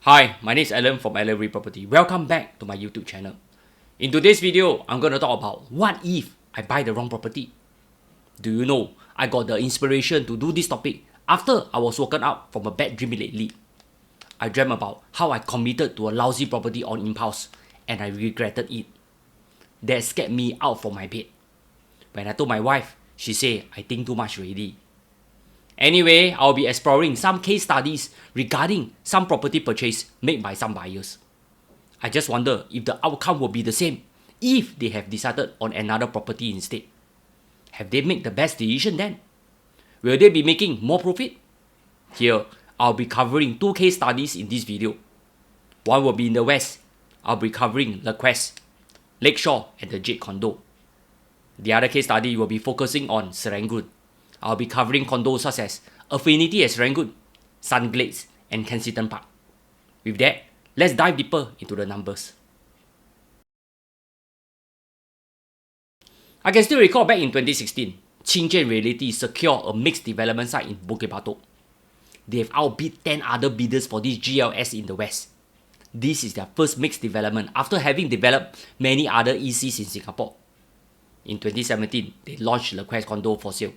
Hi, my name is Alan from Alan Property. Welcome back to my YouTube channel. In today's video, I'm going to talk about what if I buy the wrong property. Do you know, I got the inspiration to do this topic after I was woken up from a bad dream lately. I dreamt about how I committed to a lousy property on impulse and I regretted it. That scared me out from my bed. When I told my wife, she said I think too much already. Anyway, I'll be exploring some case studies regarding some property purchase made by some buyers. I just wonder if the outcome will be the same if they have decided on another property instead. Have they made the best decision then? Will they be making more profit? Here, I'll be covering two case studies in this video. One will be in the West. I'll be covering LeQuest, Lakeshore and the Jade condo. The other case study will be focusing on Serangoon. I'll be covering condos such as Affinity at Serangoon, Sunglade and Kensington Park. With that, let's dive deeper into the numbers. I can still recall back in 2016, Qingjian Realty secured a mixed development site in Bukit Batok. They have outbid 10 other bidders for this GLS in the West. This is their first mixed development after having developed many other ECs in Singapore. In 2017, they launched LeQuest condo for sale.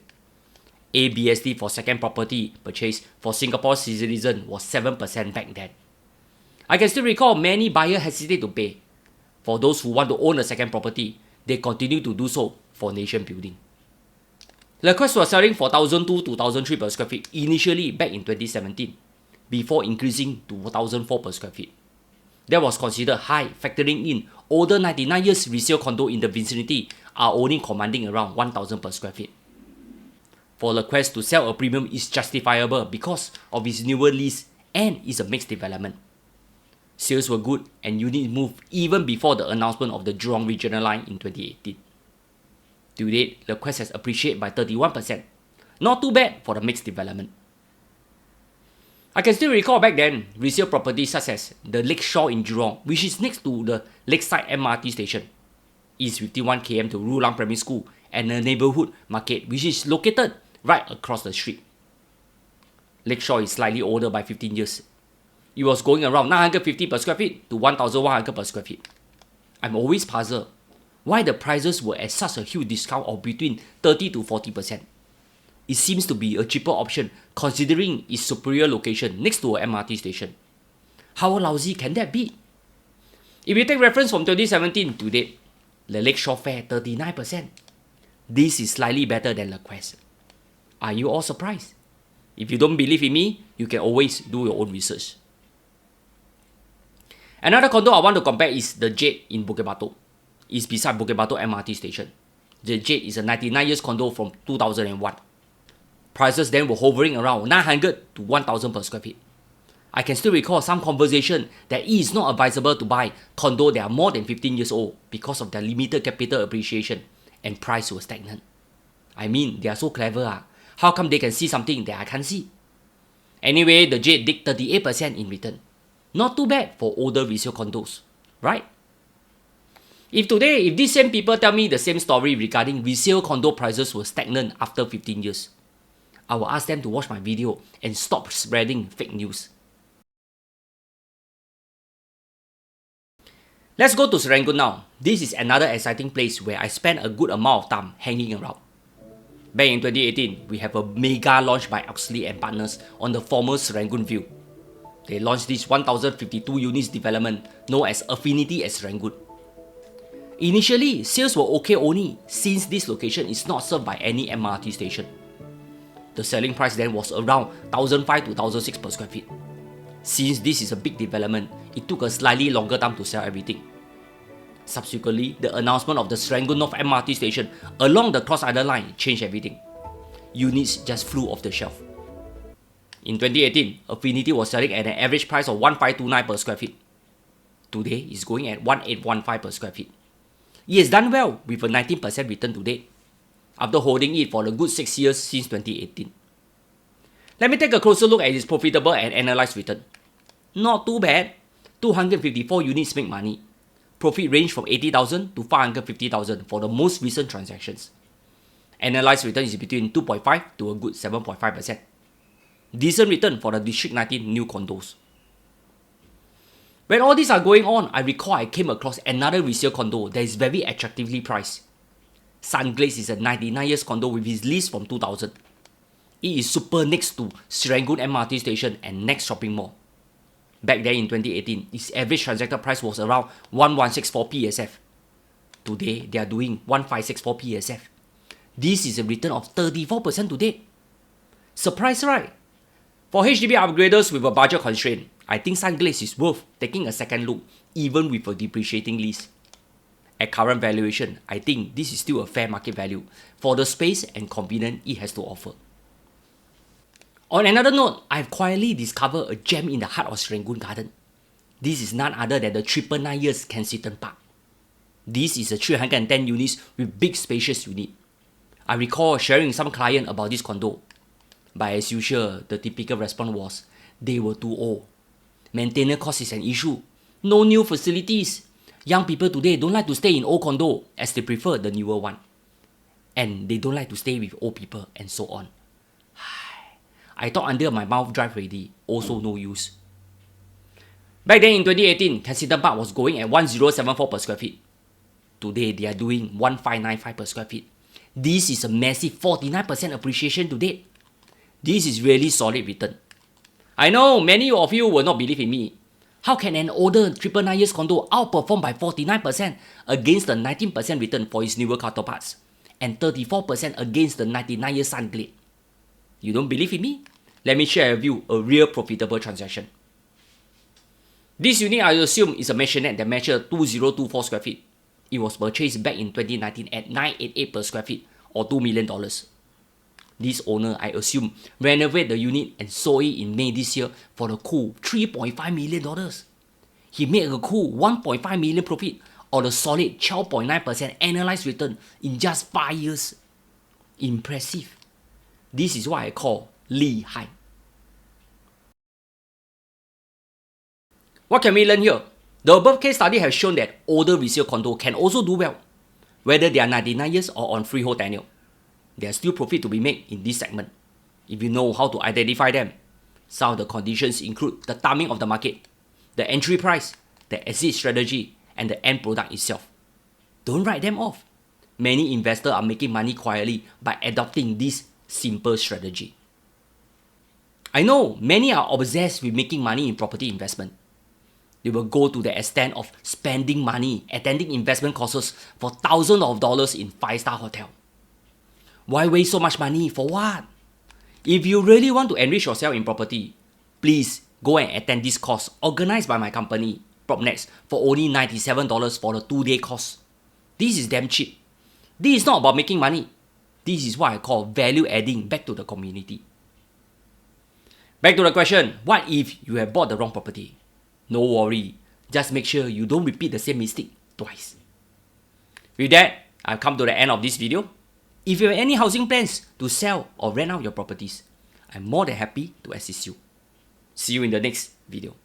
ABSD for second property purchase for Singapore citizen was 7% back then. I can still recall many buyers hesitate to pay. For those who want to own a second property, they continue to do so for nation building. LeQuest was selling for 1,002 to 1,003 per square feet initially back in 2017, before increasing to 1,004 per square feet. That was considered high, factoring in older 99 years resale condo in the vicinity are only commanding around 1,000 per square feet. For LeQuest to sell a premium is justifiable because of its newer lease and is a mixed development. Sales were good and units moved even before the announcement of the Jurong Regional Line in 2018. To date, LeQuest has appreciated by 31%. Not too bad for the mixed development. I can still recall back then, resale properties such as the Lakeshore in Jurong, which is next to the Lakeside MRT station, is 51 km to Rulang Primary School and a neighborhood market which is located right across the street. Lakeshore is slightly older by 15 years. It was going around 950 per square feet to 1,100 per square feet. I'm always puzzled why the prices were at such a huge discount of between 30 to 40%. It seems to be a cheaper option considering its superior location next to a MRT station. How lousy can that be? If you take reference from 2017 to date, the Lakeshore fared 39%. This is slightly better than LeQuest. Are you all surprised? If you don't believe in me, you can always do your own research. Another condo I want to compare is the Jade in Bukit Batok. It's beside Bukit Batok MRT station. The Jade is a 99 years condo from 2001. Prices then were hovering around 900 to 1,000 per square feet. I can still recall some conversation that it is not advisable to buy condo that are more than 15 years old because of their limited capital appreciation and price was stagnant. I mean, they are so clever. How come they can see something that I can't see? Anyway, the Jade did 38% in return. Not too bad for older resale condos, right? If these same people tell me the same story regarding resale condo prices were stagnant after 15 years, I will ask them to watch my video and stop spreading fake news. Let's go to Serangoon now. This is another exciting place where I spent a good amount of time hanging around. Back in 2018, we have a mega launch by Oxley and partners on the former Serangoon View. They launched this 1,052 units development known as Affinity at Serangoon. Initially, sales were okay only since this location is not served by any MRT station. The selling price then was around 1,500 to 1,600 per square feet. Since this is a big development, it took a slightly longer time to sell everything. Subsequently, the announcement of the Serangoon North MRT station along the Cross Island line changed everything. Units just flew off the shelf. In 2018, Affinity was selling at an average price of 1,529 per square feet. Today, it's going at 1,815 per square feet. It has done well with a 19% return to date, after holding it for a good 6 years since 2018. Let me take a closer look at its profitable and analyzed return. Not too bad. 254 units make money. Profit range from 80,000 to 550,000 for the most recent transactions. Analyzed return is between 2.5 to a good 7.5%. Decent return for the District 19 new condos. When all these are going on, I recall I came across another resale condo that is very attractively priced. Sunglade is a 99 years condo with its lease from 2000. It is super next to Serangoon MRT station and next shopping mall. Back then in 2018, its average transacted price was around 1164 PSF. Today, they are doing 1564 PSF. This is a return of 34% to date. Surprise, right? For HDB upgraders with a budget constraint, I think Sunglade is worth taking a second look, even with a depreciating lease. At current valuation, I think this is still a fair market value for the space and convenience it has to offer. On another note, I have quietly discovered a gem in the heart of Serangoon Garden. This is none other than the 999 years Kensington Park. This is a 310 units with big spacious unit. I recall sharing some client about this condo. But as usual, the typical response was, they were too old. Maintenance cost is an issue. No new facilities. Young people today don't like to stay in old condo as they prefer the newer one. And they don't like to stay with old people and so on. I thought under my mouth dry already, also no use. Back then in 2018, Kensington Park was going at 1074 per square feet. Today, they are doing 1595 per square feet. This is a massive 49% appreciation to date. This is really solid return. I know many of you will not believe in me. How can an older 999 years condo outperform by 49% against the 19% return for its newer counterparts and 34% against the 99 year Sunglade? You don't believe in me? Let me share with you a real profitable transaction. This unit I assume is a maisonette that measures 2024 square feet. It was purchased back in 2019 at 988 per square feet or $2 million. This owner, I assume, renovated the unit and sold it in May this year for a cool $3.5 million. He made a cool $1.5 million profit or a solid 12.9% annualized return in just 5 years. Impressive. This is what I call Li Hai. What can we learn here? The above case study has shown that older resale condo can also do well, whether they are 99 years or on freehold tenure. There are still profit to be made in this segment, if you know how to identify them. Some of the conditions include the timing of the market, the entry price, the exit strategy, and the end product itself. Don't write them off. Many investors are making money quietly by adopting this simple strategy. I know many are obsessed with making money in property investment. They will go to the extent of spending money attending investment courses for thousands of dollars in 5-star hotel. Why waste so much money? For what? If you really want to enrich yourself in property, please go and attend this course organized by my company, PropNext, for only $97 for the 2-day course. This is damn cheap. This is not about making money. This is what I call value adding back to the community. Back to the question, what if you have bought the wrong property? No worry, just make sure you don't repeat the same mistake twice. With that, I've come to the end of this video. If you have any housing plans to sell or rent out your properties, I'm more than happy to assist you. See you in the next video.